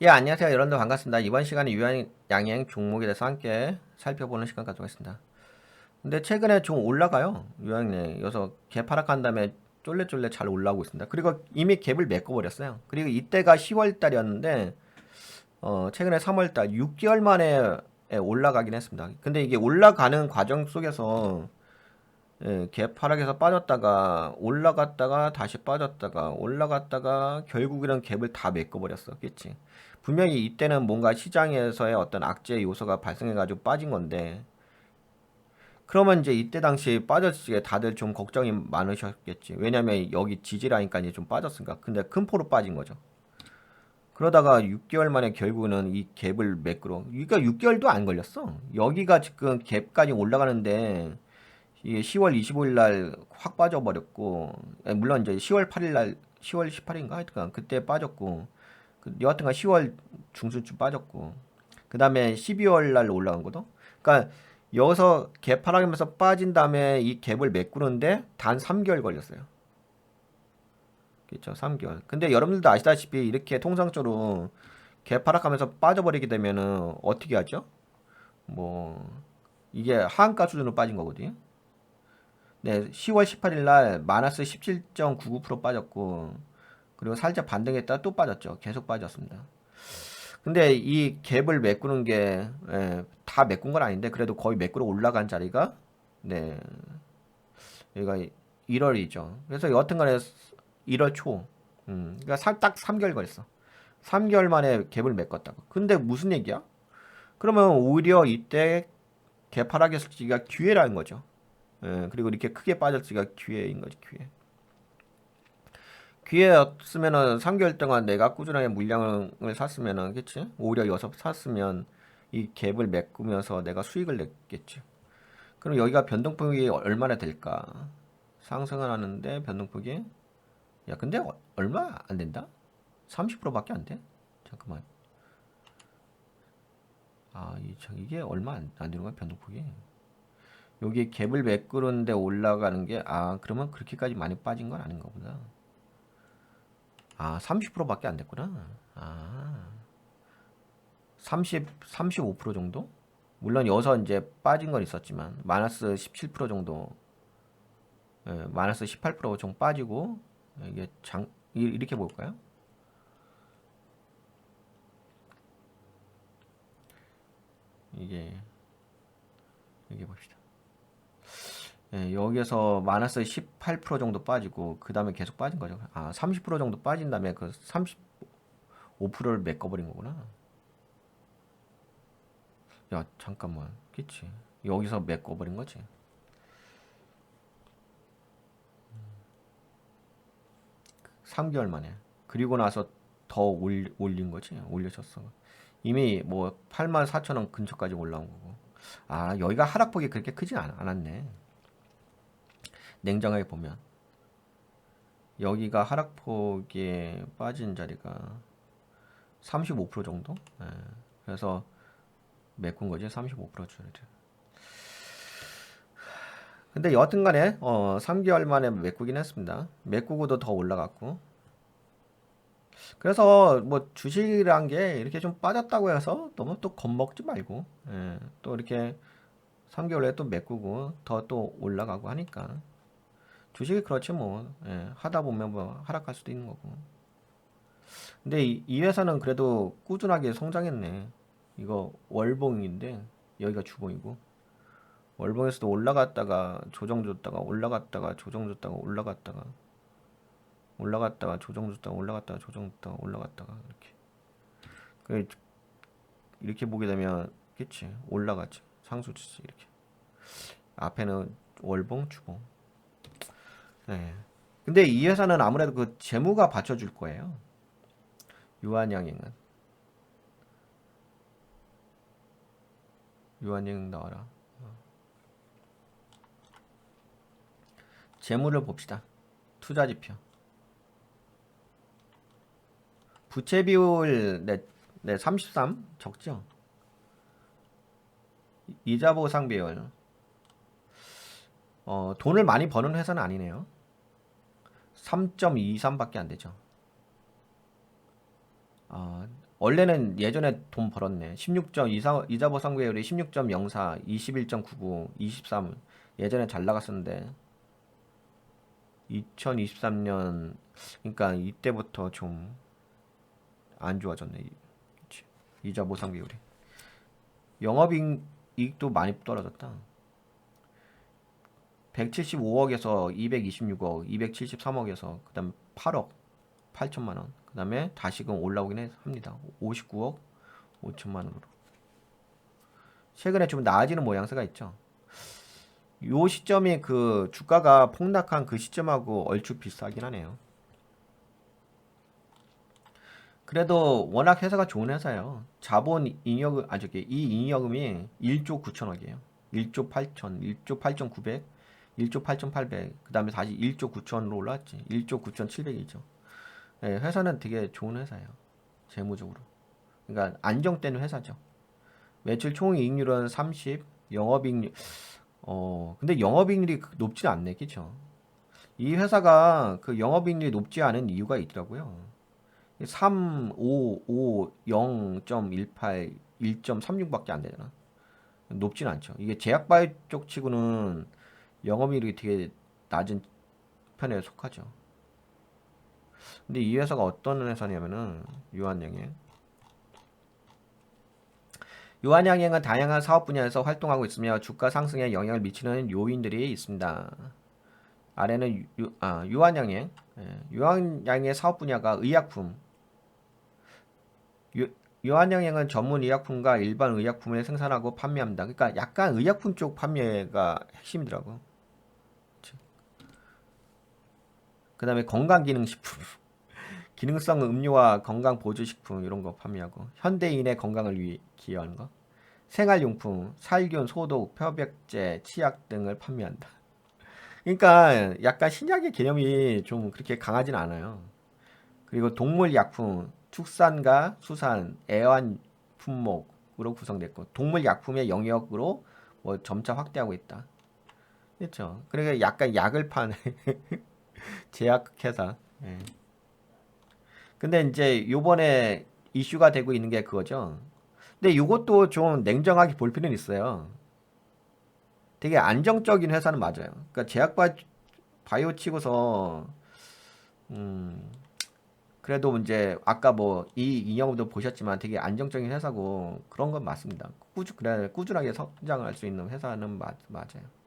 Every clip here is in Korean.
예, 안녕하세요. 여러분들 반갑습니다. 이번 시간에 유한양행 종목에 대해서 함께 살펴보는 시간 가져보겠습니다. 근데 최근에 좀 올라가요. 유한양행. 여기서 개파락한 다음에 쫄래쫄래 잘 올라오고 있습니다. 그리고 이미 갭을 메꿔버렸어요. 그리고 이때가 10월 달이었는데, 최근에 3월 달 6개월 만에 올라가긴 했습니다. 근데 이게 올라가는 과정 속에서 갭하락에서 빠졌다가 올라갔다가 다시 빠졌다가 올라갔다가 결국에는 갭을 다 메꿔버렸었겠지. 분명히 이때는 뭔가 시장에서의 어떤 악재 요소가 발생해가지고 빠진 건데, 그러면 이제 이때 당시 빠졌을 때 다들 좀 걱정이 많으셨겠지. 왜냐면 여기 지지라니까 이제 좀 빠졌으니까. 근데 큰 포로 빠진 거죠. 그러다가 6개월 만에 결국은 이 갭을 매끄러. 그러니까 6개월도 안 걸렸어. 여기가 지금 갭까지 올라가는데 이게 10월 25일 날 확 빠져버렸고, 물론 이제 10월 8일 날, 10월 18일인가 하여튼간 그때 빠졌고, 여하튼간 10월 중순쯤 빠졌고, 그 다음에 12월 날 올라간 거도. 그러니까 여기서 갭 하락하면서 빠진 다음에 이 갭을 메꾸는데 단 3개월 걸렸어요. 그렇죠, 3개월. 근데 여러분들도 아시다시피 이렇게 통상적으로 갭 하락하면서 빠져버리게 되면은 어떻게 하죠? 뭐 이게 하한가 수준으로 빠진 거거든요. 네, 10월 18일 날 마이너스 17.99% 빠졌고, 그리고 살짝 반등했다 또 빠졌죠. 계속 빠졌습니다. 근데 이 갭을 메꾸는 게, 다 메꾼 건 아닌데, 그래도 거의 메꾸러 올라간 자리가, 네, 여기가 1월이죠. 그래서 여하튼 간에 1월 초, 그러니까 딱 3개월 걸렸어. 3개월 만에 갭을 메꿨다고. 근데 무슨 얘기야? 그러면 오히려 이때 갭 하락했을지가 기회라는 거죠. 그리고 이렇게 크게 빠졌지가 기회인 거지, 기회. 기회였으면은 3개월 동안 내가 꾸준하게 물량을 샀으면은, 그치? 오히려 여섯 샀으면 이 갭을 메꾸면서 내가 수익을 냈겠지. 그럼 여기가 변동폭이 얼마나 될까? 상승을 하는데 변동폭이, 야, 근데 얼마 안 된다? 30%밖에 안 돼? 잠깐만. 아, 이게 얼마 안 되는 거야, 변동폭이? 여기 갭을 메꾸는데 올라가는 게, 그러면 그렇게까지 많이 빠진 건 아닌가 보다. 30%밖에 안 됐구나. 아, 35% 정도? 물론 여기서 이제 빠진 건 있었지만, 마이너스 17% 정도, 마이너스 18% 정도 빠지고, 이게 이렇게 볼까요? 이게, 이게 봅시다. 여기에서 마이너스 18% 정도 빠지고, 그 다음에 계속 빠진 거죠. 30% 정도 빠진 다음에 그 35%를 메꿔버린 거구나. 야, 잠깐만. 그치? 여기서 메꿔버린 거지. 3개월 만에. 그리고 나서 더 올린 거지. 올려줬어. 이미 뭐 84,000원 근처까지 올라온 거고. 여기가 하락폭이 그렇게 크진 않았네. 냉정하게 보면. 여기가 하락폭에 빠진 자리가 35% 정도? 그래서 메꾼 거지. 35%짜리. 근데 여하튼 간에 3개월 만에 메꾸긴 했습니다. 메꾸고도 더 올라갔고. 그래서 뭐 주식이란 게 이렇게 좀 빠졌다고 해서 너무 또 겁먹지 말고, 또 이렇게 3개월에 또 메꾸고 더 또 올라가고 하니까 주식이 그렇지 뭐. 하다 보면 뭐 하락할 수도 있는 거고. 근데 이 회사는 그래도 꾸준하게 성장했네. 이거 월봉인데 여기가 주봉이고, 월봉에서도 올라갔다가 조정 줬다가 올라갔다가 조정 줬다가 올라갔다가 올라갔다가 조정 줬다가 올라갔다가 조정 줬다가 올라갔다가 그 이렇게 보게 되면, 그치, 올라가지, 상수치지. 이렇게 앞에는 월봉 주봉. 네. 근데 이 회사는 아무래도 그 재무가 받쳐줄 거예요. 유한양행은. 유한양행 나와라. 재무를 봅시다. 투자 지표. 부채 비율, 네, 33 적죠. 이자 보상 비율. 돈을 많이 버는 회사는 아니네요. 3.23밖에 안 되죠. 원래는 예전에 돈 벌었네. 16점 이자 보상 비율이 16.04, 21.99, 23. 예전에 잘 나갔었는데 2023년 그러니까 이때부터 좀 안 좋아졌네. 그치. 이자 보상 비율이. 영업이익도 많이 떨어졌다. 175억에서 226억, 273억에서 그다음 8억 8천만 원. 그다음에 다시금 올라오긴 합니다. 59억 5천만 원으로. 최근에 좀 나아지는 모양새가 있죠. 요 시점이 그 주가가 폭락한 그 시점하고 얼추 비슷하긴 하네요. 그래도 워낙 회사가 좋은 회사예요. 자본 잉여금, 저기 이 잉여금이 1조 9천억이에요. 1조 8천, 1조 8천9백 1조 8천8백 그 다음에 다시 1조 9천으로 올라왔지. 1조 9천7백이죠. 네, 회사는 되게 좋은 회사예요. 재무적으로. 그러니까 안정되는 회사죠. 매출 총이익률은 30, 영업이익률, 근데 영업이익률이 높지 않네, 그쵸? 이 회사가 그 영업이익률이 높지 않은 이유가 있더라고요. 3, 5, 5, 0.18, 1.36밖에 안 되잖아. 높진 않죠. 이게 제약바이오 쪽 치고는 영업이익이 되게 낮은 편에 속하죠. 근데 이 회사가 어떤 회사냐면은 유한양행은 다양한 사업 분야에서 활동하고 있으며 주가 상승에 영향을 미치는 요인들이 있습니다. 아래는 유한양행, 유한양의 사업 분야가 의약품. 유한양행은 전문 의약품과 일반 의약품을 생산하고 판매합니다. 그러니까 약간 의약품 쪽 판매가 핵심이더라고. 그 다음에 건강기능식품, 기능성 음료와 건강보조식품 이런 거 판매하고 현대인의 건강을 기여하는 거. 생활용품, 살균, 소독,漂白제, 치약 등을 판매한다. 그러니까 약간 신약의 개념이 좀 그렇게 강하진 않아요. 그리고 동물약품, 축산과 수산, 애완 품목으로 구성됐고 동물약품의 영역으로 뭐 점차 확대하고 있다. 그렇죠. 그러니까 약간 약을 파는 제약회사. 예. 근데 이제 요번에 이슈가 되고 있는 게 그거죠. 근데 이것도 좀 냉정하게 볼 필요는 있어요. 되게 안정적인 회사는 맞아요. 그러니까 제약 바이오 치고서 음, 그래도 이제 아까 뭐 이 인형도 보셨지만 되게 안정적인 회사고 그런 건 맞습니다. 그래 꾸준하게 성장할 수 있는 회사는 맞아요.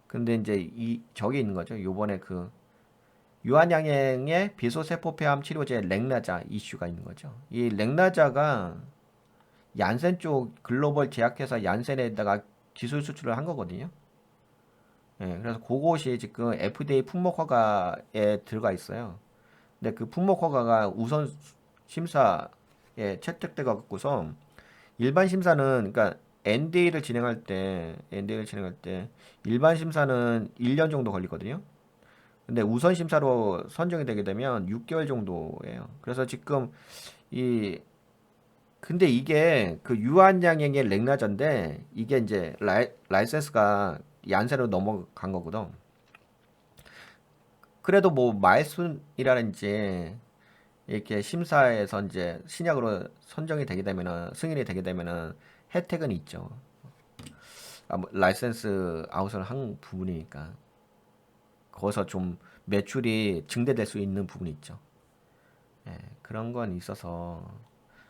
근데 이제 이 저기 있는 거죠. 요번에 그 유한양행의 비소세포폐암 치료제 렉나자 이슈가 있는 거죠. 이 렉나자가 얀센 쪽 글로벌 제약회사 얀센에다가 기술 수출을 한 거거든요. 예, 그래서 그것이 지금 FDA 품목 허가에 들어가 있어요. 근데 그 품목 허가가 우선 심사에 채택돼 갖고서 일반 심사는 그러니까 NDA를 진행할 때 일반 심사는 1년 정도 걸리거든요. 근데 우선 심사로 선정이 되게 되면 6개월 정도예요. 그래서 지금 이 근데 이게 그 유한양행의 렉나자인데 이게 이제 라이센스가 얀센으로 넘어간 거거든. 그래도 뭐 말순이라든지 이렇게 심사에서 이제 신약으로 선정이 되게 되면은 승인이 되게 되면은 혜택은 있죠. 뭐 라이센스 아웃을 한 부분이니까 거기서 좀 매출이 증대될 수 있는 부분이 있죠. 예, 그런 건 있어서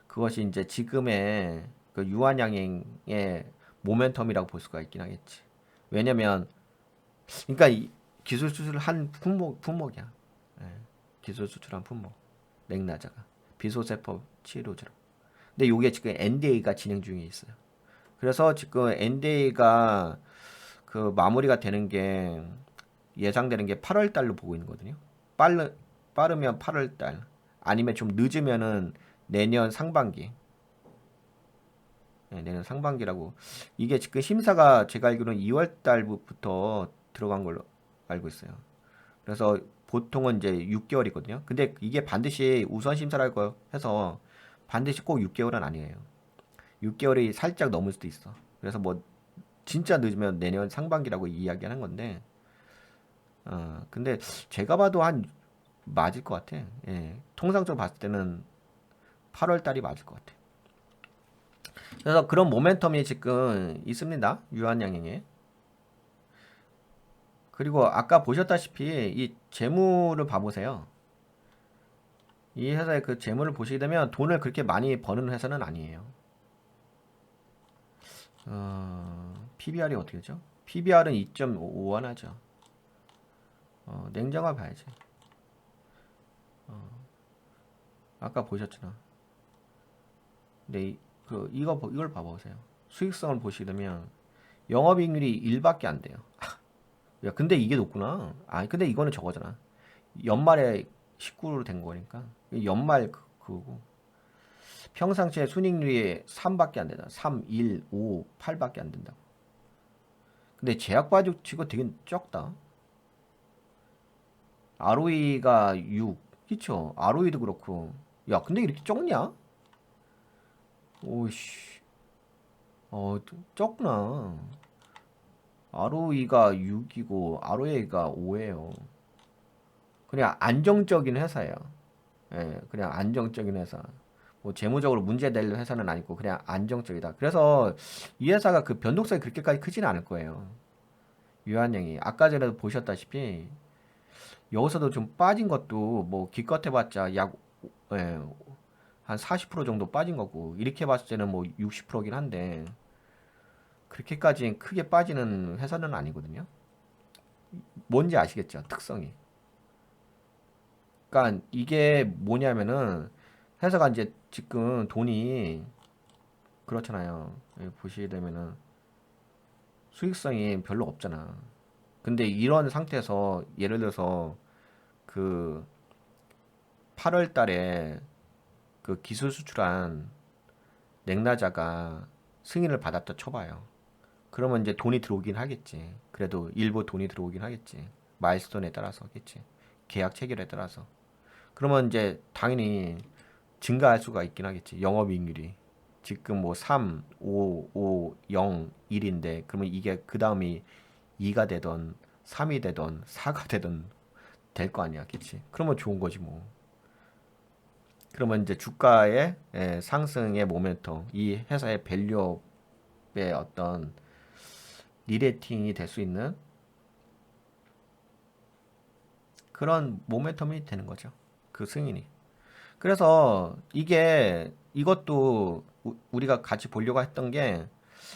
그것이 이제 지금의 그 유한양행의 모멘텀이라고 볼 수가 있긴 하겠지. 왜냐면 그러니까 이 기술 수출을 한 품목이야. 예, 기술 수출한 품목. 렉나자가 비소세포 치료제로. 근데 이게 지금 NDA가 진행 중에 있어요. 그래서 지금 NDA가 그 마무리가 되는 게 예상되는 게 8월 달로 보고 있는 거거든요. 빠르면 8월 달 아니면 좀 늦으면은 내년 상반기. 네, 내년 상반기라고. 이게 지금 심사가 제가 알기로는 2월 달부터 들어간 걸로 알고 있어요. 그래서 보통은 이제 6개월이거든요. 근데 이게 반드시 우선 심사라고 해서 반드시 꼭 6개월은 아니에요. 6개월이 살짝 넘을 수도 있어. 그래서 뭐 진짜 늦으면 내년 상반기라고 이야기하는 건데, 근데 제가 봐도 한 맞을 것 같아. 예. 통상적으로 봤을 때는 8월 달이 맞을 것 같아. 그래서 그런 모멘텀이 지금 있습니다. 유한양행에. 그리고 아까 보셨다시피 이 재물을 봐보세요. 이 회사의 그 재물을 보시게 되면 돈을 그렇게 많이 버는 회사는 아니에요. PBR이 어떻게 되죠? PBR은 2.51 하죠. 냉정하 봐야지. 아까 보셨잖아. 근데 이걸 봐보세요. 수익성을 보시게 되면 영업이익률이 1밖에 안 돼요. 야, 근데 이게 높구나. 아, 근데 이거는 저거잖아. 연말에 19로 된 거니까. 연말 그거고. 평상시에 순익률이 3밖에 안 되잖아. 3, 1, 5, 8밖에 안 된다고. 근데 제약바이오 치고 되게 적다. ROE가 6. 그쵸? ROE도 그렇고. 야, 근데 이렇게 적냐? 오씨. 적구나. ROE가 6이고 ROA가 5예요. 그냥 안정적인 회사예요. 예, 그냥 안정적인 회사. 뭐 재무적으로 문제될 회사는 아니고 그냥 안정적이다. 그래서 이 회사가 그 변동성이 그렇게까지 크지는 않을 거예요. 유한양이 아까 전에도 보셨다시피 여기서도 좀 빠진 것도 뭐 기껏 해봤자 약 예, 한 40% 정도 빠진 거고 이렇게 봤을 때는 뭐 60%긴 한데 그렇게까지 크게 빠지는 회사는 아니거든요. 뭔지 아시겠죠? 특성이. 그러니까 이게 뭐냐면은 회사가 이제 지금 돈이 그렇잖아요. 여기 보시게 되면은 수익성이 별로 없잖아. 근데 이런 상태에서 예를 들어서 그 8월 달에 그 기술 수출한 냉나자가 승인을 받았다 쳐봐요. 그러면 이제 돈이 들어오긴 하겠지. 그래도 일부 돈이 들어오긴 하겠지. 마일스톤에 따라서겠지. 계약 체결에 따라서. 그러면 이제 당연히 증가할 수가 있긴 하겠지. 영업이익률이. 지금 뭐 3, 5, 5, 0, 1인데 그러면 이게 그 다음이 2가 되던 3이 되던 4가 되던 될 거 아니야. 그치? 그러면 좋은 거지 뭐. 그러면 이제 주가의 상승의 모멘텀, 이 회사의 밸류업의 어떤 리레이팅이 될 수 있는 그런 모멘텀이 되는 거죠. 그 승인이. 그래서 이것도 우리가 같이 보려고 했던 게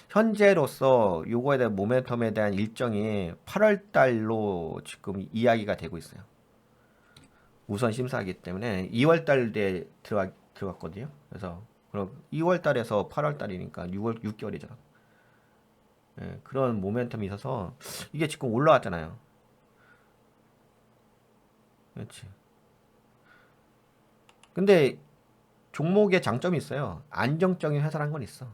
현재로서 요거에 대한 모멘텀에 대한 일정이 8월 달로 지금 이야기가 되고 있어요. 우선 심사하기 때문에 2월 달에 들어갔거든요. 그래서 그럼 2월 달에서 8월 달이니까 6개월이잖아. 예, 그런 모멘텀이 있어서 이게 지금 올라왔잖아요. 그렇지. 근데 종목의 장점이 있어요. 안정적인 회사란 건 있어.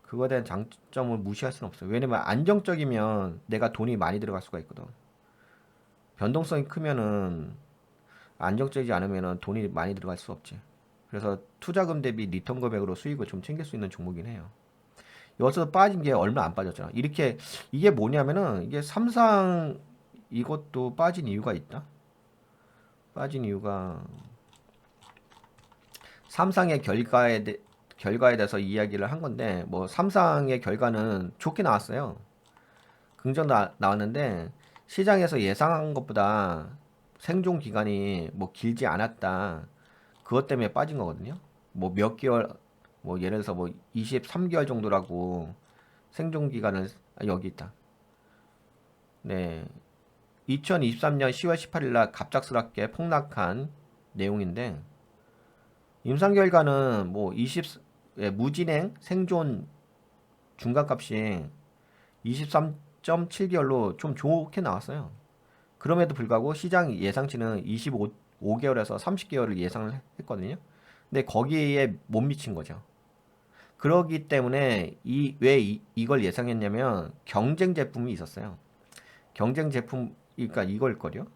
그거에 대한 장점을 무시할 수는 없어요. 왜냐면 안정적이면 내가 돈이 많이 들어갈 수가 있거든. 변동성이 크면은 안정적이지 않으면은 돈이 많이 들어갈 수 없지. 그래서 투자금 대비 리턴 금액으로 수익을 좀 챙길 수 있는 종목이긴 해요. 여기서 빠진 게 얼마 안 빠졌잖아. 이게 뭐냐면은 이게 삼상 이것도 빠진 이유가 있다. 빠진 이유가 삼상의 결과에 대해서 이야기를 한 건데 뭐 삼상의 결과는 좋게 나왔어요. 긍정 나왔는데 시장에서 예상한 것보다 생존 기간이 뭐 길지 않았다. 그것 때문에 빠진 거거든요. 뭐 몇 개월 뭐 예를 들어서 뭐 23개월 정도라고 생존 기간을 여기 있다. 네. 2023년 10월 18일 날 갑작스럽게 폭락한 내용인데 임상 결과는 뭐 무진행 생존 중간값이 23.7개월로 좀 좋게 나왔어요. 그럼에도 불구하고 시장 예상치는 25개월에서 30개월을 예상을 했거든요. 근데 거기에 못 미친 거죠. 그러기 때문에 왜 이걸 예상했냐면 경쟁 제품이 있었어요. 경쟁 제품 그러니까 이걸 거요.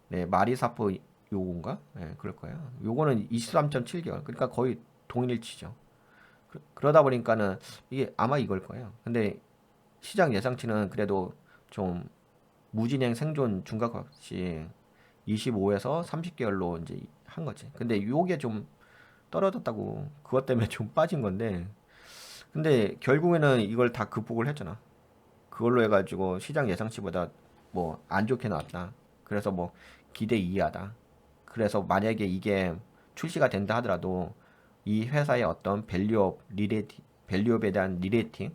네, 마리사포 요건가? 네, 그럴 거예요. 요거는 23.7개월. 그러니까 거의 동일치죠. 그러다 보니까는 이게 아마 이걸 거예요. 근데 시장 예상치는 그래도 좀 무진행 생존 중과값이 25에서 30개월로 이제 한 거지. 근데 요게 좀 떨어졌다고. 그것 때문에 좀 빠진 건데. 근데 결국에는 이걸 다 극복을 했잖아. 그걸로 해가지고 시장 예상치보다 뭐 안 좋게 나왔다. 그래서 뭐 기대 이하다. 그래서 만약에 이게 출시가 된다 하더라도 이 회사의 어떤 밸류업에 대한 리레이팅,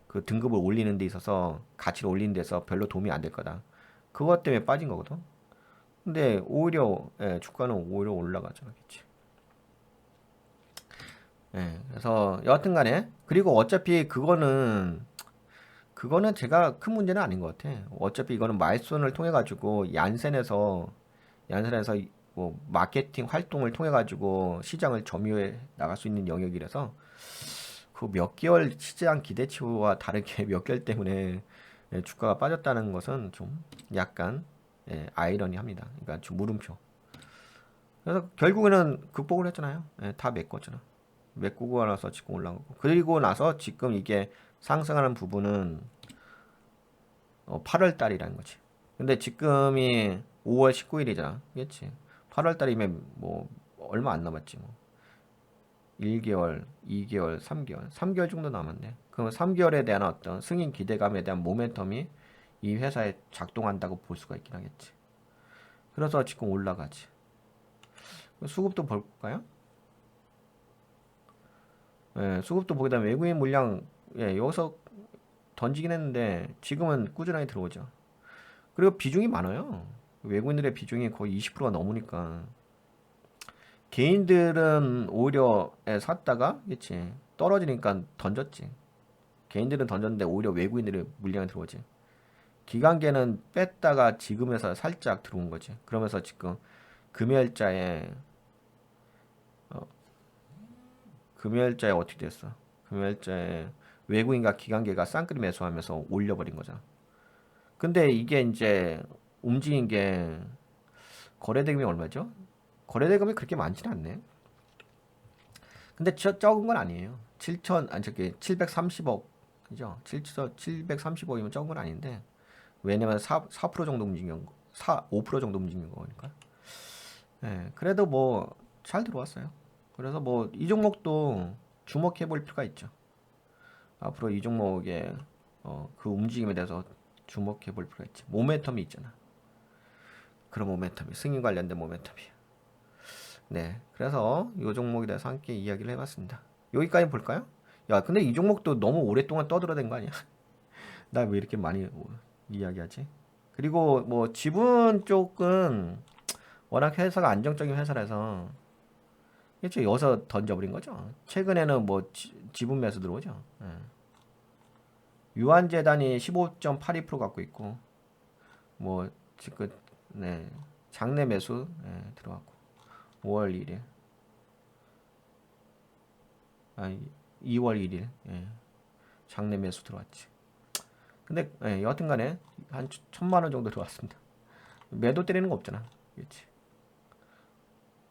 그 등급을 올리는 데 있어서 가치를 올리는 데서 별로 도움이 안 될 거다. 그것 때문에 빠진 거거든. 근데 오히려 주가는 오히려 올라가죠. 그치? 그래서 여하튼간에 그리고 어차피 그거는 제가 큰 문제는 아닌 것 같아. 어차피 이거는 마이스톤을 통해 가지고 얀센에서 뭐 마케팅 활동을 통해 가지고 시장을 점유해 나갈 수 있는 영역이라서 그 몇 개월 시장 기대치와 다르게 몇 개월 때문에 주가가 빠졌다는 것은 좀 약간 아이러니합니다. 그러니까 좀 물음표. 그래서 결국에는 극복을 했잖아요. 다 메꿨잖아. 메꾸고 나서 지금 올라간 거고. 그리고 나서 지금 이게 상승하는 부분은 8월 달이라는 거지. 근데 지금이 5월 19일이잖아. 그렇지? 8월 달이면 뭐 얼마 안 남았지 뭐. 1개월, 2개월, 3개월. 3개월 정도 남았네. 그럼 3개월에 대한 어떤 승인 기대감에 대한 모멘텀이 이 회사에 작동한다고 볼 수가 있긴 하겠지. 그래서 지금 올라가지. 수급도 볼까요? 수급도 보게 되면 외국인 물량 여기서 던지긴 했는데 지금은 꾸준하게 들어오죠. 그리고 비중이 많아요. 외국인들의 비중이 거의 20%가 넘으니까 개인들은 오히려 샀다가 그치 떨어지니까 던졌지. 개인들은 던졌는데 오히려 외국인들의 물량이 들어오지. 기관계는 뺐다가 지금에서 살짝 들어온 거지. 그러면서 지금 금요일자에 어, 금요일자에 어떻게 됐어? 금요일자에 외국인과 기관계가 쌍끌이 매수하면서 올려버린 거잖아. 근데 이게 이제 움직인 게 거래대금이 얼마죠? 거래대금이 그렇게 많지는 않네. 근데 적은 건 아니에요. 7천 아니 저기 730억 그죠? 730억이면 적은 건 아닌데 왜냐면 4% 정도 움직인 거, 5% 정도 움직인 거니까. 그래도 뭐 잘 들어왔어요. 그래서 뭐 이 종목도 주목해 볼 필요가 있죠. 앞으로 이 종목의 그 움직임에 대해서 주목해 볼 필요가 있지. 모멘텀이 있잖아. 그런 모멘텀이 승인 관련된 모멘텀이. 네, 그래서 이 종목에 대해서 함께 이야기를 해봤습니다. 여기까지 볼까요? 야, 근데 이 종목도 너무 오랫동안 떠들어댄 거 아니야? 나 왜 이렇게 많이 이야기하지? 그리고 뭐 지분 쪽은 워낙 회사가 안정적인 회사라서 그렇죠. 여기서 던져버린 거죠. 최근에는 뭐 지분 매수 들어오죠. 유한재단이 15.82% 갖고 있고 뭐 지금 네 장내 매수 들어왔고 5월 1일 아 2월 1일 장내 매수 들어왔지. 근데 여하튼간에 한 1,000만 원 정도 들어왔습니다. 매도 때리는 거 없잖아. 그렇지.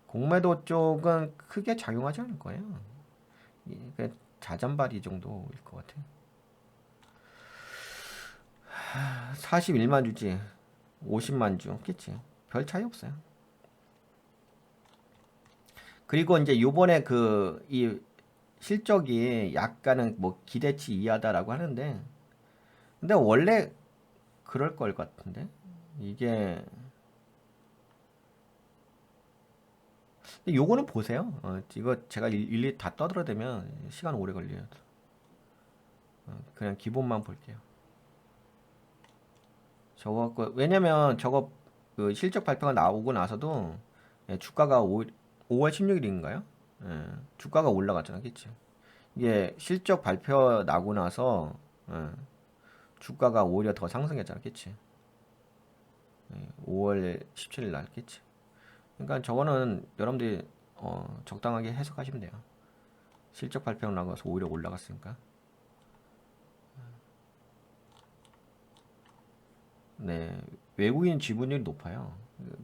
공매도 쪽은 크게 작용하지 않을 거예요. 그냥 자잔발이 정도일 것 같아요. 41만 주지 50만 주 그치 별 차이 없어요. 그리고 이제 요번에 그 이 실적이 약간은 뭐 기대치 이하다라고 하는데 근데 원래 그럴 걸 같은데 이게 요거는 보세요. 이거 제가 일일이 다 떠들어대면 시간 오래 걸려요. 그냥 기본만 볼게요. 저거 왜냐면 저거 그 실적 발표가 나오고 나서도 주가가 5월 16일인가요? 주가가 올라갔잖아, 그치? 이게 실적 발표 나고 나서 주가가 오히려 더 상승했잖아, 그치? 5월 17일 날, 그치? 그러니까 저거는 여러분들이 적당하게 해석하시면 돼요. 실적 발표가 나가서 오히려 올라갔으니까. 네, 외국인 지분율이 높아요.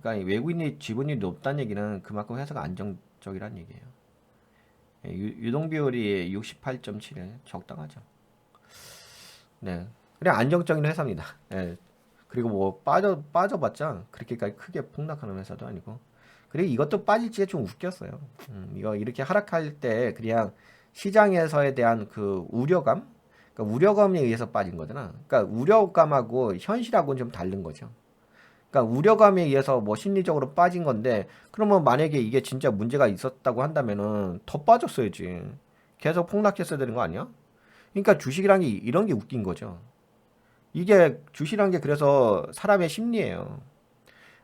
그러니까 외국인이 지분율이 높다는 얘기는 그만큼 회사가 안정적이라는 얘기예요. 유동 비율이 68.7에 적당하죠. 네, 그냥 안정적인 회사입니다. 그리고 뭐 빠져봤자 그렇게까지 크게 폭락하는 회사도 아니고 그리고 이것도 빠질지가 좀 웃겼어요. 이거 이렇게 하락할 때 그냥 시장에서에 대한 그 우려감, 그러니까 우려감에 의해서 빠진 거잖아. 그러니까 우려감하고 현실하고는 좀 다른 거죠. 그러니까 우려감에 의해서 뭐 심리적으로 빠진 건데, 그러면 만약에 이게 진짜 문제가 있었다고 한다면은 더 빠졌어야지. 계속 폭락했어야 되는 거 아니야? 그러니까 주식이란 게 이런 게 웃긴 거죠. 이게 주식이란 게 그래서 사람의 심리예요.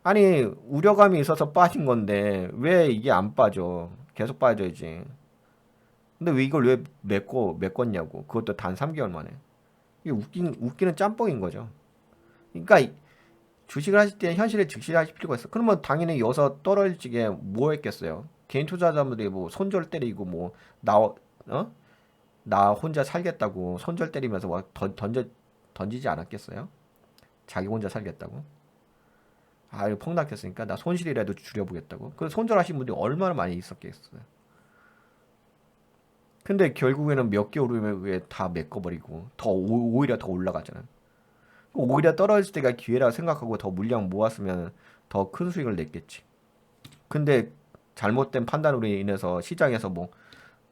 아니, 우려감이 있어서 빠진 건데 왜 이게 안 빠져? 계속 빠져야지. 근데 왜 이걸 왜 메꿨냐고. 그것도 단 3개월 만에. 이게 웃기는 짬뽕인 거죠. 그러니까 주식을 하실 때 현실에 직시하실 필요가 있어. 그러면 당연히 여기서 떨어지게 뭐 했겠어요? 개인 투자자분들이 뭐 손절 때리고 뭐 나 혼자 살겠다고 손절 때리면서 막 던지지 않았겠어요? 자기 혼자 살겠다고? 아, 이거 폭락했으니까 나 손실이라도 줄여보겠다고. 그 손절하신 분들이 얼마나 많이 있었겠어요. 근데 결국에는 몇 개월 후에 다 메꿔버리고 오히려 더 올라가잖아. 오히려 떨어질 때가 기회라 생각하고 더 물량 모았으면 더 큰 수익을 냈겠지. 근데 잘못된 판단으로 인해서 시장에서 뭐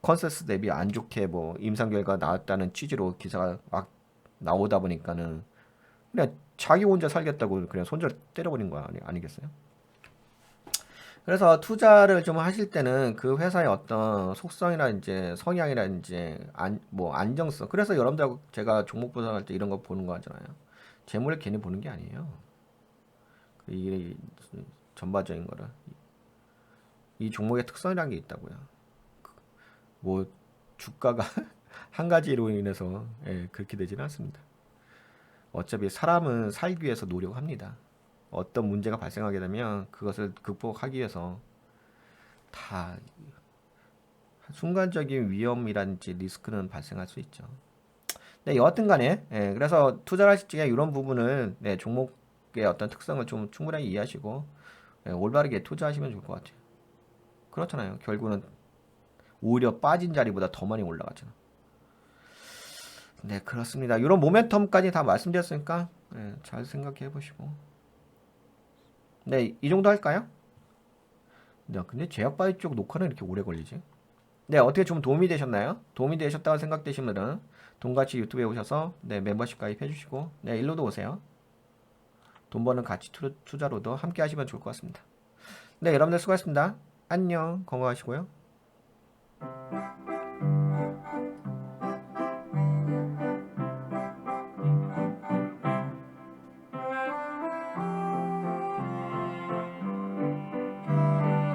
컨센서스 대비 안 좋게 뭐 임상 결과 나왔다는 취지로 기사가 막 나오다 보니까는 그냥 자기 혼자 살겠다고 그냥 손절 때려버린 거 아니겠어요? 그래서 투자를 좀 하실 때는 그 회사의 어떤 속성이라든지 성향이라든지 뭐 안정성. 그래서 여러분들 제가 종목 분석할 때 이런 거 보는 거 하잖아요. 재물을 괜히 보는 게 아니에요. 이게 전반적인 거라. 이 종목의 특성이라는 게 있다고요. 뭐 주가가 한 가지로 인해서 그렇게 되지는 않습니다. 어차피 사람은 살기 위해서 노력합니다. 어떤 문제가 발생하게 되면 그것을 극복하기 위해서 다 순간적인 위험이라든지 리스크는 발생할 수 있죠. 네, 여하튼 간에, 그래서 투자를 하실 적에 이런 부분은, 종목의 어떤 특성을 좀 충분하게 이해하시고, 올바르게 투자하시면 좋을 것 같아요. 그렇잖아요. 결국은 오히려 빠진 자리보다 더 많이 올라가잖아. 네, 그렇습니다. 이런 모멘텀까지 다 말씀드렸으니까, 잘 생각해 보시고. 네, 이 정도 할까요? 네, 근데 제약바이오 쪽 녹화는 이렇게 오래 걸리지? 네, 어떻게 좀 도움이 되셨나요? 도움이 되셨다고 생각되시면 돈같이 유튜브에 오셔서 멤버십 가입해 주시고 일로도 오세요. 돈 버는 가치 투자로도 함께 하시면 좋을 것 같습니다. 네, 여러분들 수고하셨습니다. 안녕, 건강하시고요.